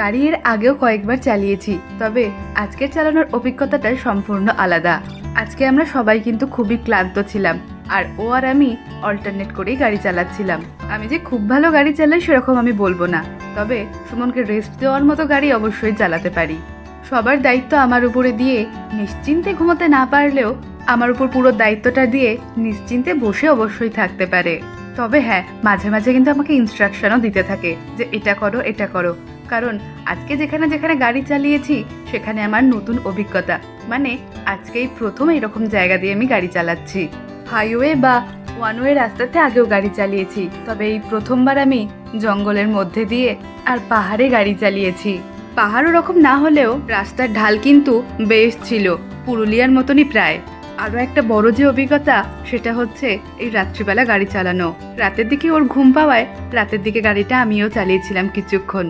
গাড়ি এর আগেও কয়েকবার চালিয়েছি, তবে আজকের চালানোর অভিজ্ঞতাটা সম্পূর্ণ আলাদা। আজকে আমরা সবাই কিন্তু খুবই ক্লান্ত ছিলাম, আর ও আর আমি অল্টারনেট করেই গাড়ি চালাচ্ছিলাম। আমি যে খুব ভালো গাড়ি চালাই সেরকম আমি বলবো না, তবে সুমনকে রেস্ট দেওয়ার মতো গাড়ি অবশ্যই চালাতে পারি। সবার দায়িত্ব আমার উপরে দিয়ে নিশ্চিন্তে ঘুমোতে না পারলেও আমার উপর পুরো দায়িত্বটা দিয়ে নিশ্চিন্তে বসে অবশ্যই থাকতে পারে। তবে হ্যাঁ, মাঝে মাঝে কিন্তু আমাকে ইনস্ট্রাকশনও দিতে থাকে যে এটা করো এটা করো, কারণ আজকে যেখানে যেখানে গাড়ি চালিয়েছি সেখানে আমার নতুন অভিজ্ঞতা। মানে আজকেই প্রথম এরকম জায়গা দিয়ে আমি গাড়ি চালাচ্ছি। হাইওয়ে বা ওয়ান ওয়ে রাস্তাতে আগেও গাড়ি চালিয়েছি, তবে এই প্রথমবার আমি জঙ্গলের মধ্যে দিয়ে আর পাহাড়ে গাড়ি চালিয়েছি। পাহাড় ওরকম না হলেও রাস্তার ঢাল কিন্তু বেশ ছিল, পুরুলিয়ার মতনই প্রায়। আরও একটা বড় যে অভিজ্ঞতা সেটা হচ্ছে এই রাত্রিবেলা গাড়ি চালানো। রাতের দিকে ওর ঘুম পাওয়ায় রাতের দিকে গাড়িটা আমিও চালিয়েছিলাম কিছুক্ষণ।